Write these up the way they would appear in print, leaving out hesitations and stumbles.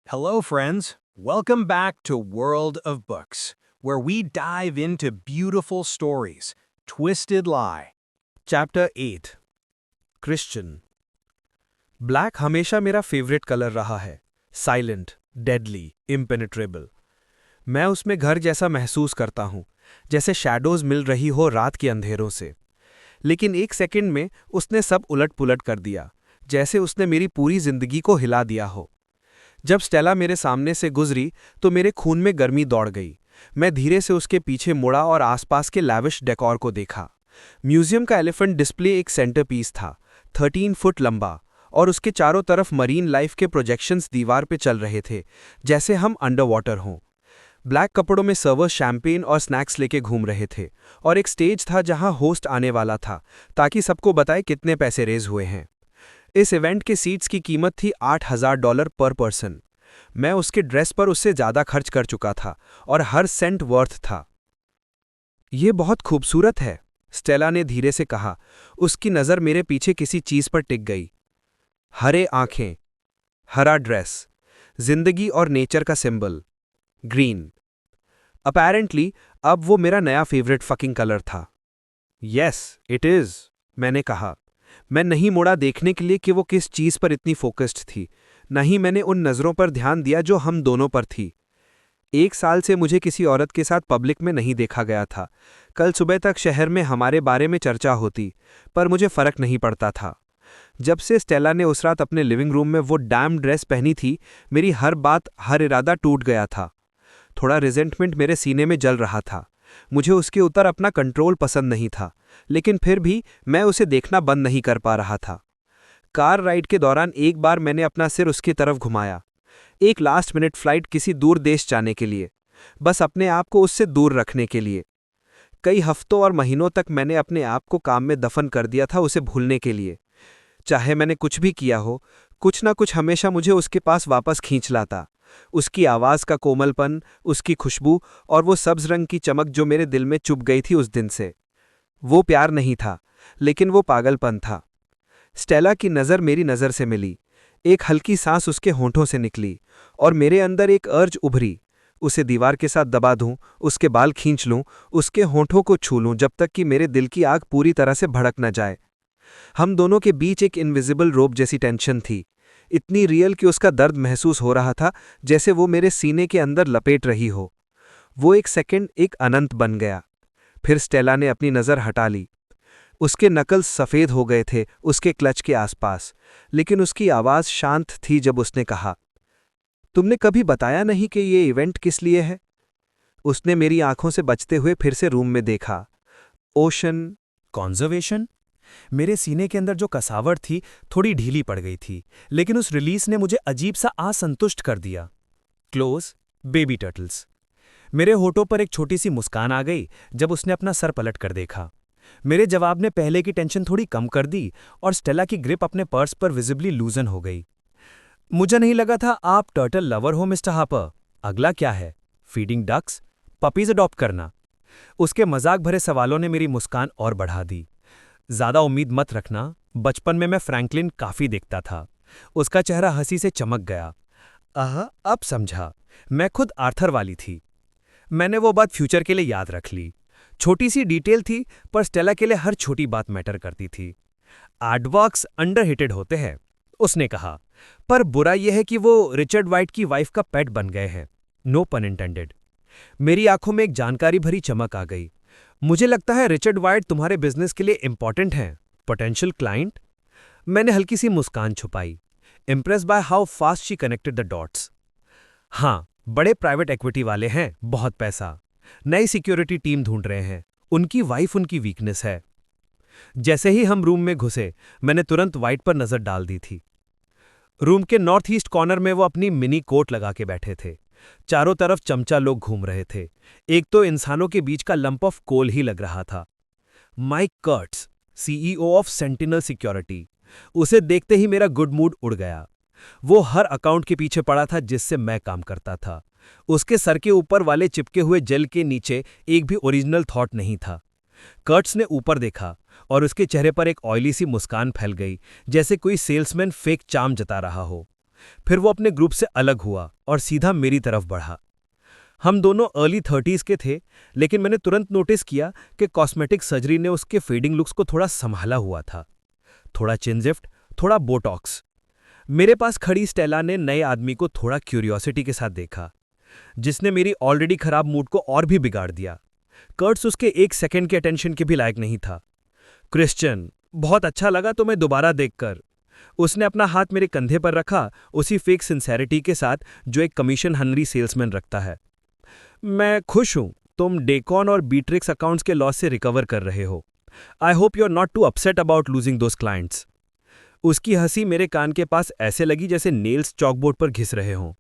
Hello, friends. Welcome back to World of Books, where we dive into beautiful stories, twisted lie. Chapter 8 Christian black हमेशा मेरा favourite colour रहा है। Silent, deadly, impenetrable. मैं उसमें घर जैसा महसूस करता हूँ, जैसे शैडोज मिल रही हो रात के अंधेरों से। लेकिन एक सेकंड में उसने सब उलट पुलट कर दिया, जैसे उसने मेरी पूरी जिंदगी को हिला दिया हो। जब स्टेला मेरे सामने से गुजरी तो मेरे खून में गर्मी दौड़ गई। मैं धीरे से उसके पीछे मुड़ा और आसपास के लैविश डेकोर को देखा। म्यूजियम का एलिफेंट डिस्प्ले एक सेंटरपीस था, 13 फुट लंबा, और उसके चारों तरफ मरीन लाइफ के प्रोजेक्शंस दीवार पे चल रहे थे, जैसे हम अंडर वाटर हों। ब्लैक कपड़ों में सर्वर शैंपेन और स्नैक्स लेके घूम रहे थे, और एक स्टेज था जहां होस्ट आने वाला था ताकि सबको बताए कितने पैसे रेज हुए हैं। इस इवेंट के सीट्स की कीमत थी $8,000 पर पर्सन। मैं उसके ड्रेस पर उससे ज़्यादा खर्च कर चुका था और हर सेंट वर्थ था। ये बहुत खूबसूरत है, स्टेला ने धीरे से कहा। उसकी नज़र मेरे पीछे किसी चीज़ पर टिक गई। हरे आंखें, हरा ड्रेस, जिंदगी और नेचर का सिंबल, ग्रीन। अपैरेंटली अब वो मेरा नया फेवरेट फकिंग कलर था। यस, इट इज़, मैंने कहा। मैं नहीं मुड़ा देखने के लिए कि वो किस चीज़ पर इतनी फोकस्ड थी, नहीं मैंने उन नज़रों पर ध्यान दिया जो हम दोनों पर थी। 1 साल से मुझे किसी औरत के साथ पब्लिक में नहीं देखा गया था। कल सुबह तक शहर में हमारे बारे में चर्चा होती, पर मुझे फर्क नहीं पड़ता था। जब से स्टेला ने उस रात अपने लिविंग रूम में वो डैम ड्रेस पहनी थी, मेरी हर बात, हर इरादा टूट गया था। थोड़ा रिजेंटमेंट मेरे सीने में जल रहा था। मुझे उसके ऊपर अपना कंट्रोल पसंद नहीं था, लेकिन फिर भी मैं उसे देखना बंद नहीं कर पा रहा था। कार राइड के दौरान एक बार मैंने अपना सिर उसकी तरफ घुमाया, एक लास्ट मिनट फ्लाइट किसी दूर देश जाने के लिए, बस अपने आप को उससे दूर रखने के लिए। कई हफ्तों और महीनों तक मैंने अपने आप को काम में दफन कर दिया था उसे भूलने के लिए। चाहे मैंने कुछ भी किया हो, कुछ ना कुछ हमेशा मुझे उसके पास वापस खींच लाता। उसकी आवाज़ का कोमलपन, उसकी खुशबू और वो सब्ज रंग की चमक जो मेरे दिल में चुभ गई थी उस दिन से। वो प्यार नहीं था, लेकिन वो पागलपन था। स्टेला की नज़र मेरी नज़र से मिली। एक हल्की सांस उसके होंठों से निकली और मेरे अंदर एक अर्ज उभरी। उसे दीवार के साथ दबा दूं, उसके बाल खींच लूं, उसके होंठों को छू लूं जब तक कि मेरे दिल की आग पूरी तरह से भड़क न जाए। हम दोनों के बीच एक इनविजिबल रोप जैसी टेंशन थी, इतनी रियल कि उसका दर्द महसूस हो रहा था, जैसे वो मेरे सीने के अंदर लपेट रही हो। वो एक सेकंड एक अनंत बन गया। फिर स्टेला ने अपनी नज़र हटा ली। उसके नकल्स सफ़ेद हो गए थे उसके क्लच के आसपास, लेकिन उसकी आवाज़ शांत थी जब उसने कहा, तुमने कभी बताया नहीं कि ये इवेंट किस लिए है? उसने मेरी आंखों से बचते हुए फिर से रूम में देखा। Ocean conservation? मेरे सीने के अंदर जो कसावट थी थोड़ी ढीली पड़ गई थी, लेकिन उस रिलीज ने मुझे अजीब सा असंतुष्ट कर दिया। Close, baby turtles. मेरे होठों पर एक छोटी सी मुस्कान आ गई जब उसने अपना सर पलट कर देखा। मेरे जवाब ने पहले की टेंशन थोड़ी कम कर दी और स्टेला की ग्रिप अपने पर्स पर विजिबली लूजन हो गई। मुझे नहीं लगा था आप टर्टल लवर हो मिस्टर हापर। अगला क्या है? Feeding ducks? पपीज अडॉप्ट करना? उसके मजाक भरे सवालों ने मेरी मुस्कान और बढ़ा दी। ज्यादा उम्मीद मत रखना, बचपन में मैं फ्रैंकलिन काफी देखता था। उसका चेहरा हंसी से चमक गया। अब समझा, मैं खुद आर्थर वाली थी। मैंने वो बात फ्यूचर के लिए याद रख ली। छोटी सी डिटेल थी, पर स्टेला के लिए हर छोटी बात मैटर करती थी। आर्टवर्क्स अंडरहिटेड होते हैं, उसने कहा, पर बुरा यह है कि वो रिचर्ड वाइट की वाइफ का पेट बन गए हैं। नो पन इंटेंडेड। मेरी आंखों में एक जानकारी भरी चमक आ गई। मुझे लगता है रिचर्ड वाइट तुम्हारे बिजनेस के लिए इंपॉर्टेंट हैं। Potential client? मैंने हल्की सी मुस्कान छुपाई, impress by how fast she connected the dots. हाँ, बड़े प्राइवेट इक्विटी वाले हैं, बहुत पैसा। नई सिक्योरिटी टीम ढूंढ रहे हैं। उनकी वाइफ उनकी वीकनेस है। जैसे ही हम रूम में घुसे, मैंने तुरंत वाइट पर नजर डाल दी थी। रूम के नॉर्थ ईस्ट कॉर्नर में वो अपनी मिनी कोट लगा के बैठे थे। चारों तरफ चमचा लोग घूम रहे थे। एक तो इंसानों के बीच का लंप ऑफ कोल ही लग रहा था। Mike Kurtz, CEO of Sentinel Security. उसे देखते ही मेरा गुड मूड उड़ गया। वो हर अकाउंट के पीछे पड़ा था जिससे मैं काम करता था। उसके सर के ऊपर वाले चिपके हुए जेल के नीचे एक भी ओरिजिनल थॉट नहीं था। कर्ट्स ने ऊपर देखा और उसके चेहरे पर एक ऑयली सी मुस्कान फैल गई, जैसे कोई सेल्समैन फेक चार्म जता रहा हो। फिर वो अपने ग्रुप से अलग हुआ और सीधा मेरी तरफ बढ़ा। हम दोनों अर्ली 30s के थे, लेकिन मैंने तुरंत नोटिस किया कि कॉस्मेटिक सर्जरी ने उसके फेडिंग लुक्स को थोड़ा संभाला हुआ था। थोड़ा चिन लिफ्ट, थोड़ा बोटॉक्स। मेरे पास खड़ी स्टेला ने नए आदमी को थोड़ा क्यूरियोसिटी के साथ देखा, जिसने मेरी ऑलरेडी खराब मूड को और भी बिगाड़ दिया। कर्ट्स उसके 1 सेकंड के अटेंशन के भी लायक नहीं था। क्रिश्चियन, बहुत अच्छा लगा तुम्हें दोबारा देखकर। उसने अपना हाथ मेरे कंधे पर रखा, उसी फेक सिंसेरिटी के साथ जो एक कमीशन हनरी सेल्समैन रखता है। मैं खुश हूं तुम डेकॉन और बीट्रिक्स अकाउंट्स के लॉस से रिकवर कर रहे हो। I hope you are not too upset about losing those clients. उसकी हंसी मेरे कान के पास ऐसे लगी जैसे नेल्स चॉकबोर्ड पर घिस रहे हों।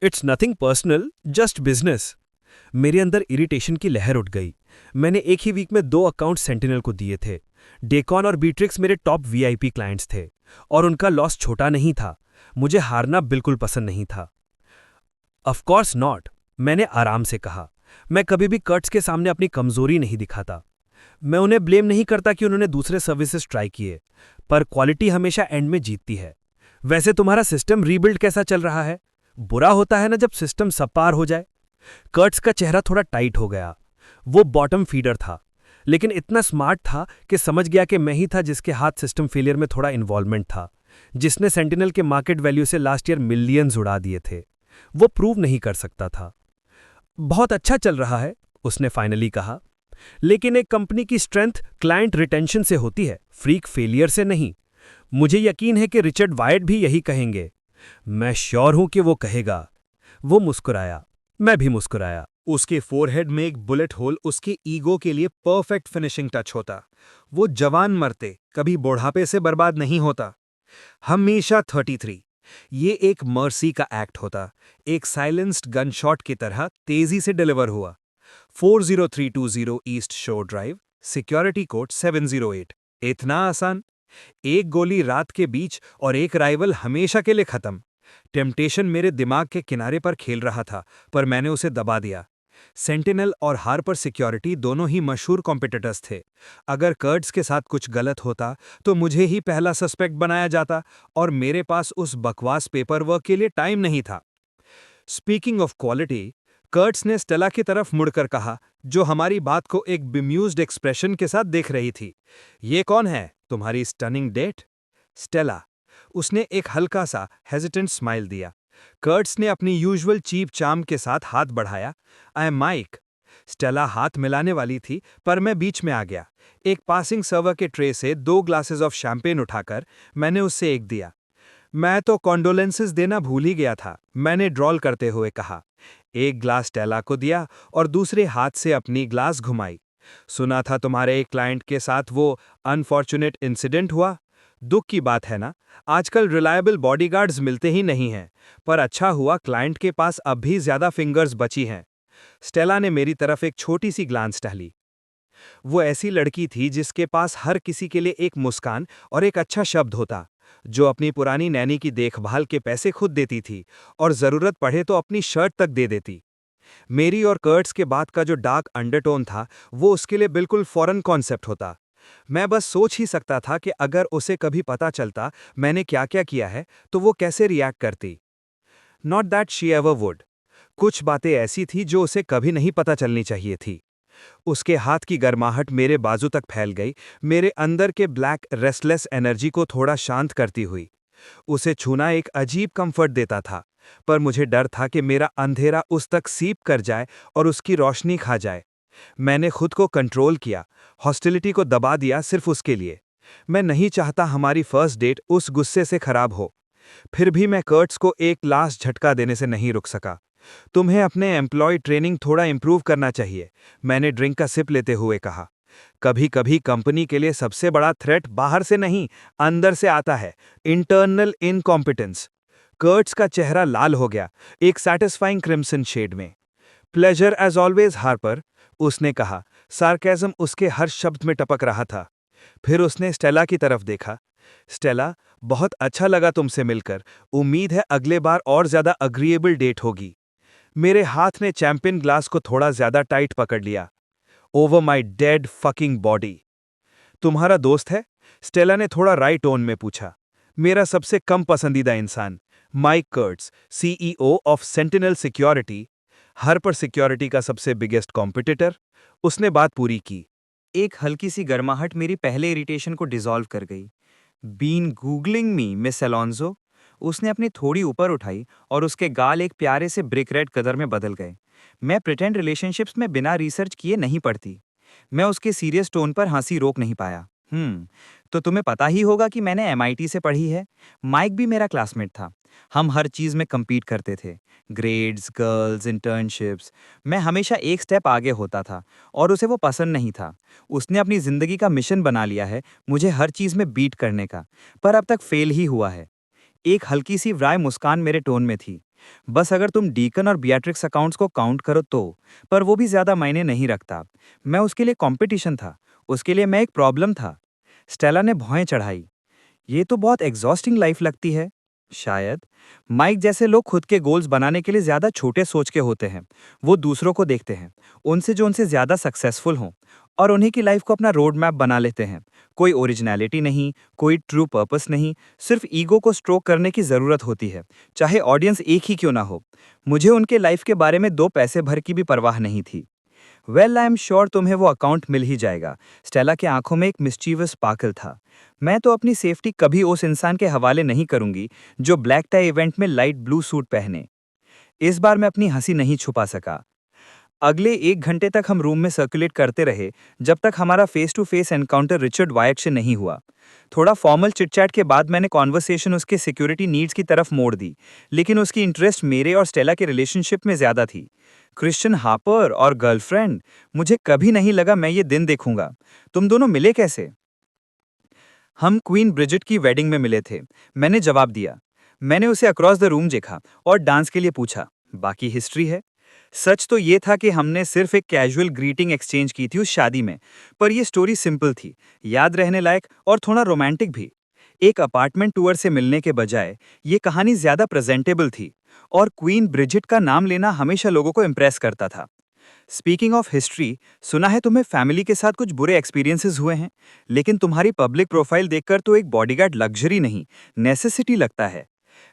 It's nothing personal, just business. मेरे अंदर इरिटेशन की लहर उठ गई। मैंने एक ही वीक में 2 अकाउंट सेंटिनल को दिए थे। डेकॉन और बीट्रिक्स मेरे टॉप वीआईपी क्लाइंट्स थे, और उनका लॉस छोटा नहीं था। मुझे हारना बिल्कुल पसंद नहीं था। ऑफ कोर्स नॉट, मैंने आराम से कहा। मैं कभी भी कर्ट्स के सामने अपनी कमजोरी नहीं दिखाता। मैं उन्हें ब्लेम नहीं करता कि उन्होंने दूसरे सर्विसेज ट्राई किए, पर क्वालिटी हमेशा एंड में जीतती है। वैसे तुम्हारा सिस्टम रीबिल्ड कैसा चल रहा है? बुरा होता है ना जब सिस्टम सबपार हो जाए। कर्ट्स का चेहरा थोड़ा टाइट हो गया। वो बॉटम फीडर था, लेकिन इतना स्मार्ट था कि समझ गया कि मैं ही था जिसके हाथ सिस्टम फेलियर में थोड़ा इन्वॉल्वमेंट था, जिसने सेंटिनल के मार्केट वैल्यू से लास्ट ईयर मिलियंस उड़ा दिए थे। वो प्रूव नहीं कर सकता था। बहुत अच्छा चल रहा है, उसने फाइनली कहा, लेकिन एक कंपनी की स्ट्रेंथ क्लाइंट रिटेंशन से होती है, फ्रीक फेलियर से नहीं। मुझे यकीन है कि रिचर्ड वायट भी यही कहेंगे। मैं श्योर हूं कि वो कहेगा। वो मुस्कुराया, मैं भी मुस्कुराया। उसके फोरहेड में एक बुलेट होल उसके ईगो के लिए परफेक्ट फिनिशिंग टच होता। वो जवान मरते कभी बुढ़ापे से बर्बाद नहीं होता। हमेशा 33। ये एक मर्सी का एक्ट होता, एक साइलेंस्ड गन शॉट की तरह तेजी से डिलीवर हुआ। 40320 ईस्ट शोर ड्राइव, सिक्योरिटी कोड 708। इतना आसान? एक गोली रात के बीच और एक राइवल हमेशा के लिए खत्म। टेम्पटेशन मेरे दिमाग के किनारे पर खेल रहा था, पर मैंने उसे दबा दिया। सेंटिनल और हार्पर सिक्योरिटी दोनों ही मशहूर कॉम्पिटिटर्स थे। अगर कर्ट्स के साथ कुछ गलत होता तो मुझे ही पहला सस्पेक्ट बनाया जाता, और मेरे पास उस बकवास पेपर वर्क के लिए टाइम नहीं था। स्पीकिंग ऑफ क्वालिटी, कर्ट्स ने स्टेला की तरफ मुड़कर कहा, जो हमारी बात को एक बिम्यूज्ड एक्सप्रेशन के साथ देख रही थी। ये कौन है, तुम्हारी स्टनिंग डेट? स्टेला। उसने एक हल्का सा हेजिटेंट स्माइल दिया। कर्ट्स ने अपनी यूजुअल चीप चार्म के साथ हाथ बढ़ाया। I am mic. स्टेला हाथ मिलाने वाली थी, पर मैं बीच में आ गया। एक पासिंग सर्वर के ट्रे से 2 ग्लासेस ऑफ शैंपेन उठाकर मैंने उससे एक दिया। मैं तो कॉन्डोलेंसेस देना भूल ही गया था, मैंने ड्रॉल करते हुए कहा। एक ग्लास स्टेला को दिया और दूसरे हाथ से अपनी ग्लास घुमाई। सुना था तुम्हारे एक क्लाइंट के साथ वो अनफॉर्चुनेट इंसिडेंट हुआ। दुख की बात है ना, आजकल रिलायबल बॉडीगार्ड्स मिलते ही नहीं हैं, पर अच्छा हुआ क्लाइंट के पास अब भी ज्यादा फिंगर्स बची हैं। स्टेला ने मेरी तरफ एक छोटी सी ग्लांस टहली। वो ऐसी लड़की थी जिसके पास हर किसी के लिए एक मुस्कान और एक अच्छा शब्द होता, जो अपनी पुरानी नैनी की देखभाल के पैसे खुद देती थी और जरूरत पड़े तो अपनी शर्ट तक दे देती। मेरी और कर्ट्स के बाद का जो डार्क अंडरटोन था, वो उसके लिए बिल्कुल फॉरेन कॉन्सेप्ट होता। मैं बस सोच ही सकता था कि अगर उसे कभी पता चलता मैंने क्या क्या किया है तो वो कैसे रिएक्ट करती। Not that she ever would. कुछ बातें ऐसी थी जो उसे कभी नहीं पता चलनी चाहिए थी। उसके हाथ की गर्माहट मेरे बाजू तक फैल गई, मेरे अंदर के ब्लैक रेस्टलेस एनर्जी को थोड़ा शांत करती हुई। उसे छूना एक अजीब कंफर्ट देता था, पर मुझे डर था कि मेरा अंधेरा उस तक सीप कर जाए और उसकी रोशनी खा जाए। मैंने खुद को कंट्रोल किया, हॉस्टिलिटी को दबा दिया सिर्फ उसके लिए। मैं नहीं चाहता हमारी फर्स्ट डेट उस गुस्से से खराब हो। फिर भी मैं कर्ट्स को एक लास्ट झटका देने से नहीं रुक सका। तुम्हें अपने एम्प्लॉय ट्रेनिंग थोड़ा इंप्रूव करना चाहिए, मैंने ड्रिंक का सिप लेते हुए कहा। कभी कभी कंपनी के लिए सबसे बड़ा थ्रेट बाहर से नहीं, अंदर से आता है, इंटरनल इनकॉम्पिटेंस। कर्ट्स का चेहरा लाल हो गया, एक सैटिस्फाइंग क्रिम्सन शेड में। प्लेजर एज ऑलवेज हार्पर, उसने कहा। सार्केज्म उसके हर शब्द में टपक रहा था। फिर उसने स्टेला की तरफ देखा। स्टेला, बहुत अच्छा लगा तुमसे मिलकर, उम्मीद है अगले बार और ज्यादा अग्रीएबल डेट होगी। मेरे हाथ ने चैंपियन ग्लास को थोड़ा ज्यादा टाइट पकड़ लिया। Over my dead fucking body. तुम्हारा दोस्त है? स्टेला ने थोड़ा राई टोन में पूछा। मेरा सबसे कम पसंदीदा इंसान, Mike Kurtz, CEO of Sentinel Security, Harper security का सबसे बिगेस्ट कॉम्पिटिटर, उसने बात पूरी की। एक हल्की सी गर्माहट मेरी पहले इरिटेशन को डिसॉल्व कर गई। Been googling me Miss Alonzo. उसने अपनी थोड़ी ऊपर उठाई और उसके गाल एक प्यारे से ब्रिक रेड कलर में बदल गए। मैं प्रिटेंड रिलेशनशिप्स में बिना रिसर्च किए नहीं पढ़ती। मैं उसके सीरियस टोन पर हंसी रोक नहीं पाया। तो तुम्हें पता ही होगा कि मैंने एमआईटी से पढ़ी है। माइक भी मेरा क्लासमेट था। हम हर चीज़ में compete करते थे। Grades, girls, internships. मैं हमेशा एक स्टेप आगे होता था और उसे वो पसंद नहीं था। उसने अपनी ज़िंदगी का मिशन बना लिया है मुझे हर चीज़ में बीट करने का, पर अब तक फेल ही हुआ है। एक हल्की सी व्राय मुस्कान मेरे टोन में थी। बस अगर तुम डीकन और बियाट्रिक्स अकाउंट्स को काउंट करो तो, पर वो भी ज़्यादा मायने नहीं रखता। मैं उसके लिए कंपटीशन था, उसके लिए मैं एक प्रॉब्लम था। स्टेला ने भौएं चढ़ाई। ये तो बहुत एग्जॉस्टिंग लाइफ लगती है। शायद। माइक जैसे लोग खुद के गोल्स बनाने के लिए ज्यादा छोटे सोच के होते हैं। वो दूसरों को देखते हैं, उनसे जो उनसे ज्यादा सक्सेसफुल हों, और उन्हीं की लाइफ को अपना रोड मैप बना लेते हैं। कोई ओरिजिनलिटी नहीं, कोई ट्रू पर्पस नहीं, सिर्फ ईगो को स्ट्रोक करने की जरूरत होती है, चाहे ऑडियंस एक ही क्यों ना हो। मुझे उनके लाइफ के बारे में 2 पैसे भर की भी परवाह नहीं थी। वेल, आई एम श्योर तुम्हें वो अकाउंट मिल ही जाएगा। स्टेला की आंखों में एक मिस्चीवस स्पार्कल था। मैं तो अपनी सेफ्टी कभी उस इंसान के हवाले नहीं करूंगी जो ब्लैक टाई इवेंट में लाइट ब्लू सूट पहने। इस बार मैं अपनी हंसी नहीं छुपा सका। अगले 1 घंटे तक हम रूम में सर्कुलेट करते रहे, जब तक हमारा face to face encounter Richard Wyatt से नहीं हुआ। थोड़ा फॉर्मल चिटचैट के बाद मैंने कॉन्वर्सेशन उसके सिक्योरिटी नीड्स की तरफ मोड़ दी, लेकिन उसकी इंटरेस्ट मेरे और स्टेला के रिलेशनशिप में ज्यादा थी। क्रिश्चियन हार्पर और गर्लफ्रेंड, मुझे कभी नहीं लगा मैं ये दिन देखूंगा। तुम दोनों मिले कैसे? हम क्वीन ब्रिजिट की वेडिंग में मिले थे। मैंने जवाब दिया। मैंने उसे अक्रॉस द रूम देखा और डांस के लिए पूछा। बाकी हिस्ट्री है। सच तो ये था कि हमने सिर्फ एक कैजुअल ग्रीटिंग एक्सचेंज की थी उस शादी में, पर यह स्टोरी सिंपल थी, याद रहने लायक और थोड़ा रोमांटिक भी। एक अपार्टमेंट टूर से मिलने के बजाय ये कहानी ज्यादा प्रेजेंटेबल थी, और क्वीन ब्रिजिट का नाम लेना हमेशा लोगों को इम्प्रेस करता था। स्पीकिंग ऑफ हिस्ट्री, सुना है तुम्हें फैमिली के साथ कुछ बुरे एक्सपीरियंसेस हुए हैं, लेकिन तुम्हारी पब्लिक प्रोफाइल देखकर तो एक बॉडीगार्ड लग्जरी नहीं, नेसेसिटी लगता है।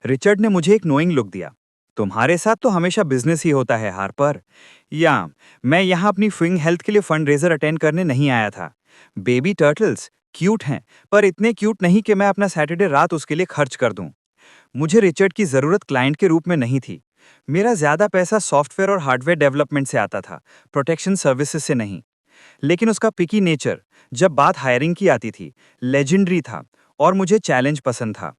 रिचर्ड ने मुझे एक नोइंग लुक दिया। तुम्हारे साथ तो हमेशा बिजनेस ही होता है हार्पर। या मैं यहाँ अपनी फ्विंग हेल्थ के लिए फंड रेजर अटेंड करने नहीं आया था। बेबी टर्टल्स क्यूट हैं, पर इतने क्यूट नहीं कि मैं अपना सैटरडे रात उसके लिए खर्च कर दूं। मुझे रिचर्ड की जरूरत क्लाइंट के रूप में नहीं थी। मेरा ज्यादा पैसा सॉफ्टवेयर और हार्डवेयर डेवलपमेंट से आता था, प्रोटेक्शन सर्विसेज से नहीं। लेकिन उसका पिकी नेचर, जब बात हायरिंग की आती थी, लेजेंडरी था, और मुझे चैलेंज पसंद था।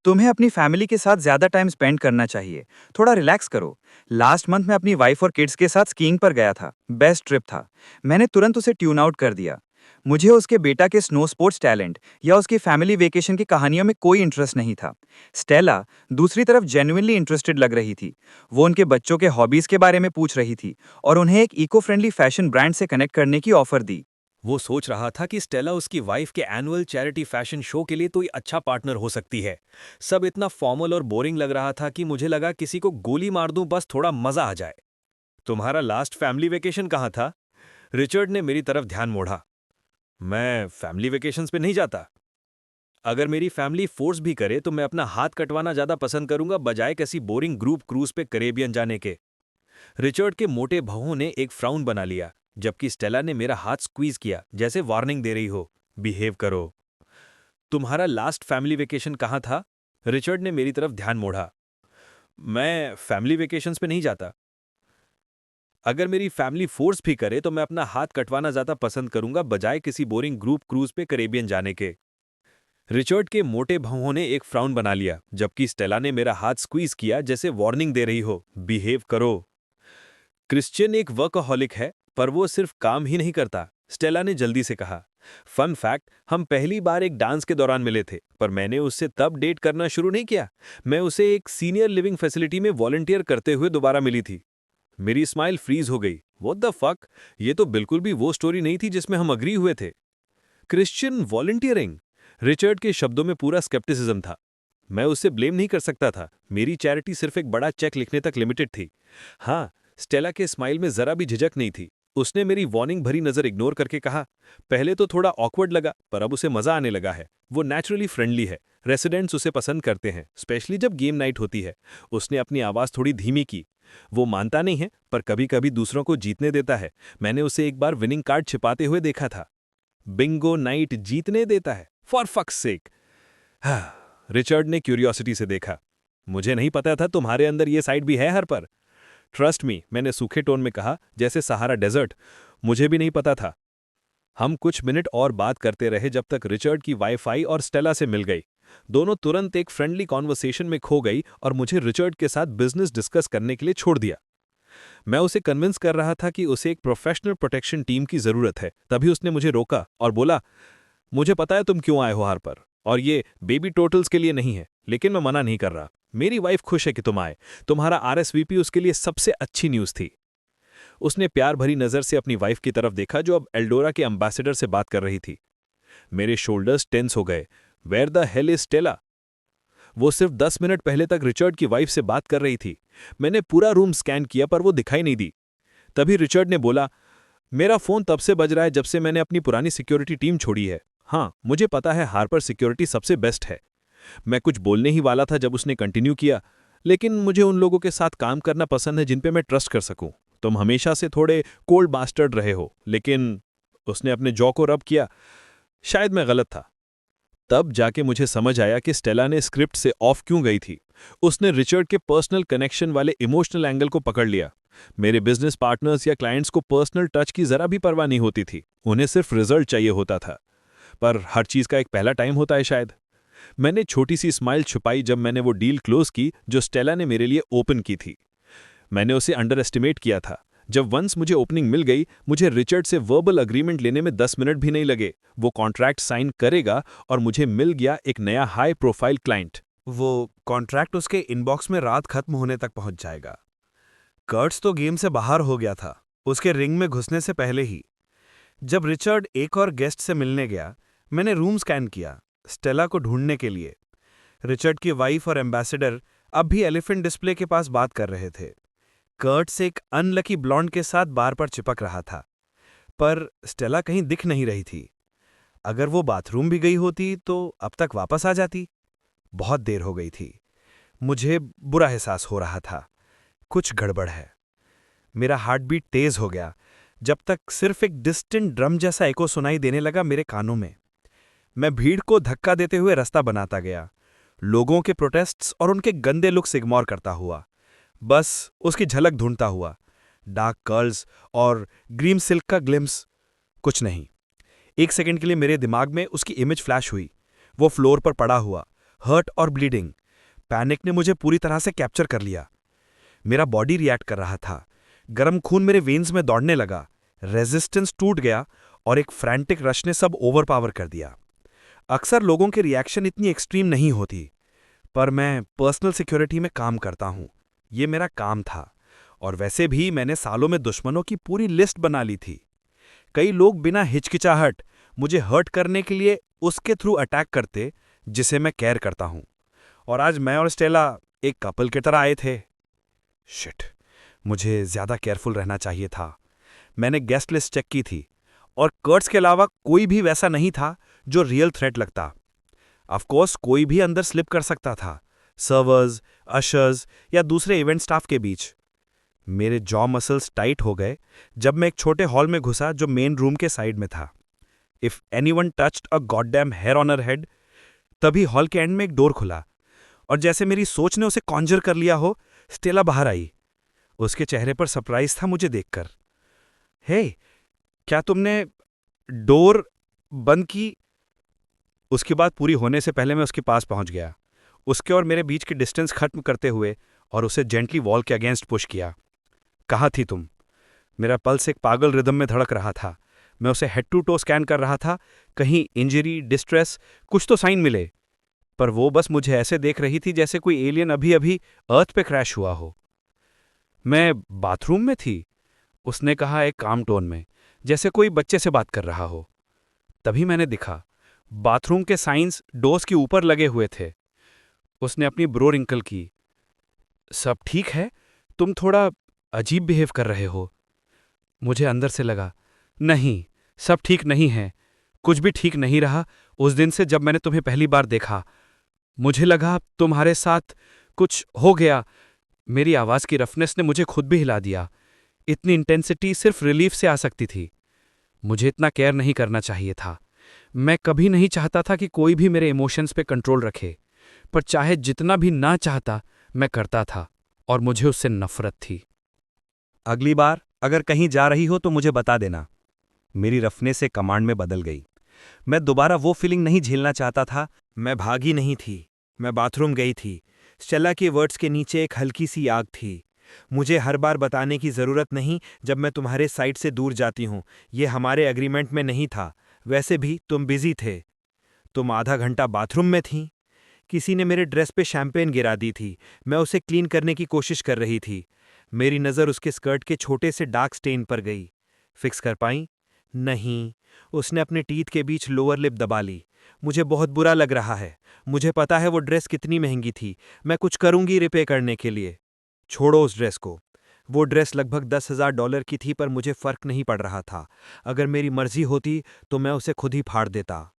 तुम्हें अपनी फैमिली के साथ ज्यादा टाइम स्पेंड करना चाहिए। थोड़ा रिलैक्स करो। लास्ट मंथ मैं अपनी वाइफ और किड्स के साथ स्कीइंग पर गया था। बेस्ट ट्रिप था। मैंने तुरंत उसे ट्यून आउट कर दिया। मुझे उसके बेटा के स्नो स्पोर्ट्स टैलेंट या उसकी फैमिली वेकेशन की कहानियों में कोई इंटरेस्ट नहीं था। स्टेला दूसरी तरफ जेन्युइनली इंटरेस्टेड लग रही थी। वो उनके बच्चों के हॉबीज के बारे में पूछ रही थी और उन्हें एक इको फ्रेंडली फैशन ब्रांड से कनेक्ट करने की ऑफर दी। वो सोच रहा था कि स्टेला उसकी वाइफ के एनुअल चैरिटी फैशन शो के लिए तो अच्छा पार्टनर हो सकती है। सब इतना फॉर्मल और बोरिंग लग रहा था कि मुझे लगा किसी को गोली मार दूं, बस थोड़ा मजा आ जाए। तुम्हारा लास्ट फैमिली वेकेशन कहाँ था? रिचर्ड ने मेरी तरफ ध्यान मोड़ा। मैं फैमिली वेकेशंस पे नहीं जाता। अगर मेरी फैमिली फोर्स भी करे तो मैं अपना हाथ कटवाना ज्यादा पसंद करूंगा, बजाय किसी बोरिंग ग्रुप क्रूज पे करेबियन जाने के। रिचर्ड के मोटे भौहों ने एक फ्राउन बना लिया, जबकि स्टेला ने मेरा हाथ स्क्वीज किया, जैसे वार्निंग दे रही हो, बिहेव करो। तुम्हारा लास्ट फैमिली वेकेशन कहाँ था? रिचर्ड ने मेरी तरफ ध्यान मोड़ा। मैं फैमिली वेकेशंस पे नहीं जाता। अगर मेरी फैमिली फोर्स भी करे तो मैं अपना हाथ कटवाना ज्यादा पसंद करूंगा, बजाय किसी बोरिंग ग्रुप क्रूज पे करेबियन जाने के। रिचर्ड के मोटे भौहों ने एक फ्राउन बना लिया, जबकि स्टेला ने मेरा हाथ स्क्वीज किया, जैसे वार्निंग दे रही हो, बिहेव करो। क्रिश्चियन एक वर्कहॉलिक है, पर वो सिर्फ काम ही नहीं करता, स्टेला ने जल्दी से कहा। फन फैक्ट, हम पहली बार एक डांस के दौरान मिले थे, पर मैंने उससे तब डेट करना शुरू नहीं किया। मैं उसे एक सीनियर लिविंग फैसिलिटी में वॉलंटियर करते हुए दोबारा मिली थी। मेरी स्माइल फ्रीज हो गई। व्हाट द फक, ये तो बिल्कुल भी वो स्टोरी नहीं थी जिसमें हम अग्री हुए थे। Christian volunteering? रिचर्ड के शब्दों में पूरा स्केप्टिसिज्म था। मैं उससे ब्लेम नहीं कर सकता था, मेरी चैरिटी सिर्फ एक बड़ा चेक लिखने तक लिमिटेड थी। हाँ, स्टेला के स्माइल में जरा भी झिझक नहीं थी। उसने मेरी वार्निंग भरी नज़र इग्नोर करके कहा, पहले तो थोड़ा ऑकवर्ड लगा पर अब उसे मज़ा आने लगा है। वो नेचुरली फ्रेंडली है, रेसिडेंट्स उसे पसंद करते हैं, स्पेशली जब गेम नाइट होती है। उसने अपनी आवाज़ थोड़ी धीमी की। वो मानता नहीं है पर कभी कभी दूसरों को जीतने देता है। मैंने उसे एक बार विनिंग कार्ड छिपाते हुए देखा था। बिंगो नाइट जीतने देता है, फॉर फक्स सेक। रिचर्ड ने क्यूरियोसिटी से देखा। मुझे नहीं पता था तुम्हारे अंदर ये साइड भी है हर पर। ट्रस्ट मी, मैंने सूखे टोन में कहा, जैसे सहारा डेजर्ट। मुझे भी नहीं पता था। हम कुछ मिनट और बात करते रहे जब तक रिचर्ड की वाईफाई और स्टेला से मिल गई। दोनों तुरंत एक फ्रेंडली कॉन्वर्सेशन में खो गई और मुझे रिचर्ड के साथ बिजनेस डिस्कस करने के लिए छोड़ दिया। मैं उसे कन्विंस कर रहा था कि उसे एक प्रोफेशनल प्रोटेक्शन टीम की जरूरत है। तभी उसने मुझे रोका और बोला, मुझे पता है तुम क्यों आए हो हार पर, और ये बेबी टोटल्स के लिए नहीं है, लेकिन मैं मना नहीं कर रहा। मेरी वाइफ खुश है कि तुम आए। तुम्हारा RSVP उसके लिए सबसे अच्छी न्यूज़ थी। उसने प्यार भरी नज़र से अपनी वाइफ की तरफ देखा जो अब एल्डोरा के एम्बेसडर से बात कर रही थी। मेरे शोल्डर्स टेंस हो गए। Where the hell is Stella? वो सिर्फ 10 मिनट पहले तक रिचर्ड की वाइफ से बात कर रही थी। मैंने पूरा रूम स्कैन किया पर वो दिखाई नहीं दी। तभी रिचर्ड ने बोला, मेरा फोन तब से बज रहा है जब से मैंने अपनी पुरानी सिक्योरिटी टीम छोड़ी है। हाँ, मुझे पता है हार्पर सिक्योरिटी सबसे बेस्ट है। मैं कुछ बोलने ही वाला था जब उसने कंटिन्यू किया, लेकिन मुझे उन लोगों के साथ काम करना पसंद है जिन पे मैं ट्रस्ट कर सकूं। तुम हमेशा से थोड़े कोल्ड बास्टर्ड रहे हो, लेकिन उसने अपने जॉ को रब किया। शायद मैं गलत था। तब जाके मुझे समझ आया कि स्टेला ने स्क्रिप्ट से ऑफ क्यों गई थी। उसने रिचर्ड के पर्सनल कनेक्शन वाले इमोशनल एंगल को पकड़ लिया। मेरे बिजनेस पार्टनर्स या क्लाइंट्स को पर्सनल टच की जरा भी परवाह नहीं होती थी। उन्हें सिर्फ रिजल्ट चाहिए होता था। पर हर चीज का एक पहला टाइम होता है शायद। मैंने छोटी सी स्माइल छुपाई जब मैंने वो डील क्लोज की जो स्टेला ने मेरे लिए ओपन की थी। मैंने उसे अंडर एस्टिमेट किया था। जब वंस मुझे ओपनिंग मिल गई, मुझे रिचर्ड से वर्बल अग्रीमेंट लेने में 10 मिनट भी नहीं लगे। वो कॉन्ट्रैक्ट साइन करेगा और मुझे मिल गया एक नया हाई प्रोफाइल क्लाइंट। वो कॉन्ट्रैक्ट उसके इनबॉक्स में रात खत्म होने तक पहुंच जाएगा। कर्ट्स तो गेम से बाहर हो गया था, उसके रिंग में घुसने से पहले ही। जब रिचर्ड एक और गेस्ट से मिलने गया, मैंने रूम स्कैन किया स्टेला को ढूंढने के लिए। रिचर्ड की वाइफ और एम्बेसडर अब भी एलिफेंट डिस्प्ले के पास बात कर रहे थे। कर्ट्स एक अनलकी ब्लॉन्ड के साथ बार पर चिपक रहा था, पर स्टेला कहीं दिख नहीं रही थी। अगर वो बाथरूम भी गई होती तो अब तक वापस आ जाती। बहुत देर हो गई थी। मुझे बुरा एहसास हो रहा था, कुछ गड़बड़ है। मेरा हार्ट बीट तेज हो गया जब तक सिर्फ एक डिस्टेंट ड्रम जैसा एको सुनाई देने लगा मेरे कानों में। मैं भीड़ को धक्का देते हुए रास्ता बनाता गया, लोगों के प्रोटेस्ट्स और उनके गंदे लुक्स इग्नोर करता हुआ, बस उसकी झलक ढूंढता हुआ। डार्क कर्ल्स और ग्रीन सिल्क का ग्लिम्स, कुछ नहीं। एक सेकंड के लिए मेरे दिमाग में उसकी इमेज फ्लैश हुई, वो फ्लोर पर पड़ा हुआ, हर्ट और ब्लीडिंग। पैनिक ने मुझे पूरी तरह से कैप्चर कर लिया। मेरा बॉडी रिएक्ट कर रहा था, गर्म खून मेरे वेन्स में दौड़ने लगा, रेजिस्टेंस टूट गया और एक फ्रैंटिक रश ने सब ओवरपावर कर दिया। अक्सर लोगों के रिएक्शन इतनी एक्सट्रीम नहीं होती, पर मैं पर्सनल सिक्योरिटी में काम करता हूं, ये मेरा काम था। और वैसे भी मैंने सालों में दुश्मनों की पूरी लिस्ट बना ली थी। कई लोग बिना हिचकिचाहट मुझे हर्ट करने के लिए उसके थ्रू अटैक करते जिसे मैं केयर करता हूं, और आज मैं और स्टेला एक कपल की तरह आए थे। शिट, मुझे ज्यादा केयरफुल रहना चाहिए था। मैंने गेस्ट लिस्ट चेक की थी और कर्ट्स के अलावा कोई भी वैसा नहीं था जो रियल थ्रेट लगता। ऑफकोर्स कोई भी अंदर स्लिप कर सकता था, सर्वर्स, अशर्स या दूसरे इवेंट स्टाफ के बीच। मेरे जॉ मसल्स टाइट हो गए जब मैं एक छोटे हॉल में घुसा जो मेन रूम के साइड में था। If anyone touched a goddamn hair on her head. तभी हॉल के एंड में एक डोर खुला और जैसे मेरी सोच ने उसे कॉन्जर कर लिया हो, स्टेला बाहर आई। उसके चेहरे पर सरप्राइज था मुझे देखकर। हे, क्या तुमने डोर बंद की? उसकी बात पूरी होने से पहले मैं उसके पास पहुंच गया, उसके और मेरे बीच की डिस्टेंस खत्म करते हुए, और उसे जेंटली वॉल के अगेंस्ट पुश किया। कहाँ थी तुम? मेरा पल्स एक पागल रिदम में धड़क रहा था। मैं उसे हेड टू टो स्कैन कर रहा था, कहीं इंजरी, डिस्ट्रेस, कुछ तो साइन मिले। पर वो बस मुझे ऐसे देख रही थी जैसे कोई एलियन अभी अभी अर्थ पे क्रैश हुआ हो। मैं बाथरूम में थी, उसने कहा एक काम टोन में, जैसे कोई बच्चे से बात कर रहा हो। तभी मैंने दिखा, बाथरूम के साइंस डोर्स के ऊपर लगे हुए थे। उसने अपनी ब्रो रिंकल की। सब ठीक है? तुम थोड़ा अजीब बिहेव कर रहे हो। मुझे अंदर से लगा, नहीं, सब ठीक नहीं है। कुछ भी ठीक नहीं रहा उस दिन से जब मैंने तुम्हें पहली बार देखा। मुझे लगा तुम्हारे साथ कुछ हो गया। मेरी आवाज़ की रफनेस ने मुझे खुद भी हिला दिया। इतनी इंटेंसिटी सिर्फ रिलीफ से आ सकती थी। मुझे इतना केयर नहीं करना चाहिए था। मैं कभी नहीं चाहता था कि कोई भी मेरे इमोशंस पे कंट्रोल रखे, पर चाहे जितना भी ना चाहता मैं करता था, और मुझे उससे नफरत थी। अगली बार अगर कहीं जा रही हो तो मुझे बता देना। मेरी रफनेस से कमांड में बदल गई। मैं दोबारा वो फीलिंग नहीं झेलना चाहता था। मैं भागी नहीं थी, मैं बाथरूम गई थी। स्टेला के वर्ड्स के नीचे एक हल्की सी आग थी। मुझे हर बार बताने की जरूरत नहीं जब मैं तुम्हारे साइड से दूर जाती हूँ। ये हमारे एग्रीमेंट में नहीं था। वैसे भी तुम बिजी थे। तुम आधा घंटा बाथरूम में थीं। किसी ने मेरे ड्रेस पे शैंपेन गिरा दी थी। मैं उसे क्लीन करने की कोशिश कर रही थी। मेरी नज़र उसके स्कर्ट के छोटे से डार्क स्टेन पर गई। फिक्स कर पाई? नहीं। उसने अपने टीथ के बीच लोअर लिप दबा ली। मुझे बहुत बुरा लग रहा है। मुझे पता है वो ड्रेस कितनी महंगी थी। मैं कुछ करूंगी रिपेयर करने के लिए। छोड़ो उस ड्रेस को। वो ड्रेस लगभग $10,000 की थी, पर मुझे फर्क नहीं पड़ रहा था। अगर मेरी मर्जी होती तो मैं उसे खुद ही फाड़ देता।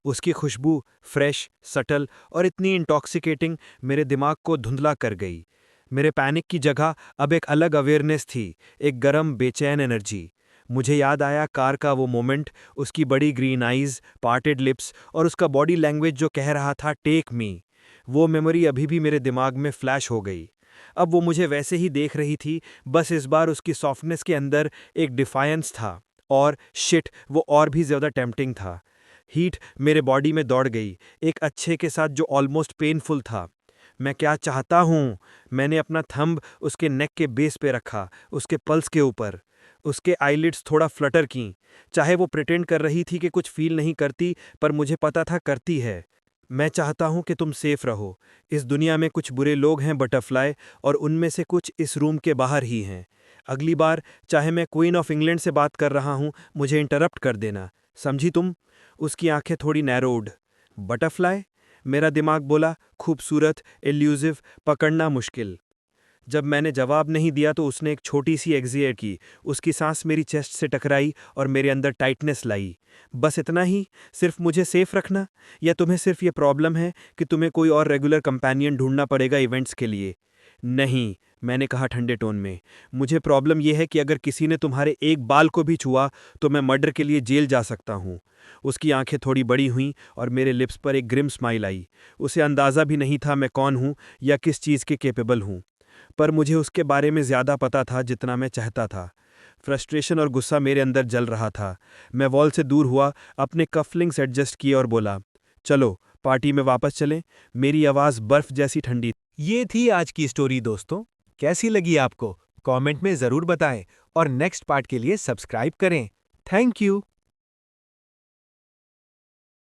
उसकी खुशबू फ्रेश, सटल और इतनी इंटॉक्सिकेटिंग मेरे दिमाग को धुंधला कर गई। मेरे पैनिक की जगह अब एक अलग अवेयरनेस थी, एक गरम बेचैन एनर्जी। मुझे याद आया कार का वो मोमेंट, उसकी बड़ी ग्रीन आईज, पार्टेड लिप्स और उसका बॉडी लैंग्वेज जो कह रहा था टेक मी। वो मेमोरी अभी भी मेरे दिमाग में फ्लैश हो गई। अब वो मुझे वैसे ही देख रही थी, बस इस बार उसकी सॉफ्टनेस के अंदर एक डिफायंस था। और शिट, वो और भी ज़्यादा टेम्पटिंग था। हीट मेरे बॉडी में दौड़ गई, एक अच्छे के साथ जो ऑलमोस्ट पेनफुल था। मैं क्या चाहता हूँ? मैंने अपना थंब उसके नेक के बेस पे रखा, उसके पल्स के ऊपर। उसके आईलिड्स थोड़ा फ्लटर कीं। चाहे वो प्रिटेंड कर रही थी कि कुछ फील नहीं करती, पर मुझे पता था करती है। मैं चाहता हूँ कि तुम सेफ रहो। इस दुनिया में कुछ बुरे लोग हैं बटरफ्लाई, और उनमें से कुछ इस रूम के बाहर ही हैं। अगली बार चाहे मैं क्वीन ऑफ इंग्लैंड से बात कर रहा हूँ, मुझे इंटरप्ट कर देना। समझी तुम? उसकी आंखें थोड़ी नैरोड। बटरफ्लाई? मेरा दिमाग बोला, खूबसूरत, एल्यूजिव, पकड़ना मुश्किल। जब मैंने जवाब नहीं दिया तो उसने एक छोटी सी एक्सहेल की। उसकी सांस मेरी चेस्ट से टकराई और मेरे अंदर टाइटनेस लाई। बस इतना ही? सिर्फ मुझे सेफ रखना? या तुम्हें सिर्फ ये प्रॉब्लम है कि तुम्हें कोई और रेगुलर कंपेनियन ढूंढना पड़ेगा इवेंट्स के लिए? नहीं, मैंने कहा ठंडे टोन में। मुझे प्रॉब्लम यह है कि अगर किसी ने तुम्हारे एक बाल को भी छुआ तो मैं मर्डर के लिए जेल जा सकता हूँ। उसकी आंखें थोड़ी बड़ी हुईं और मेरे लिप्स पर एक ग्रिम स्माइल आई। उसे अंदाज़ा भी नहीं था मैं कौन हूँ या किस चीज़ के कैपेबल हूँ, पर मुझे उसके बारे में ज़्यादा पता था जितना मैं चाहता था। फ्रस्ट्रेशन और गुस्सा मेरे अंदर जल रहा था। मैं वॉल से दूर हुआ, अपने कफलिंग्स एडजस्ट किए और बोला, चलो पार्टी में वापस चलें। मेरी आवाज़ बर्फ जैसी ठंडी। ये थी आज की स्टोरी दोस्तों। कैसी लगी आपको? कमेंट में ज़रूर बताएं और नेक्स्ट पार्ट के लिए सब्सक्राइब करें। Thank you.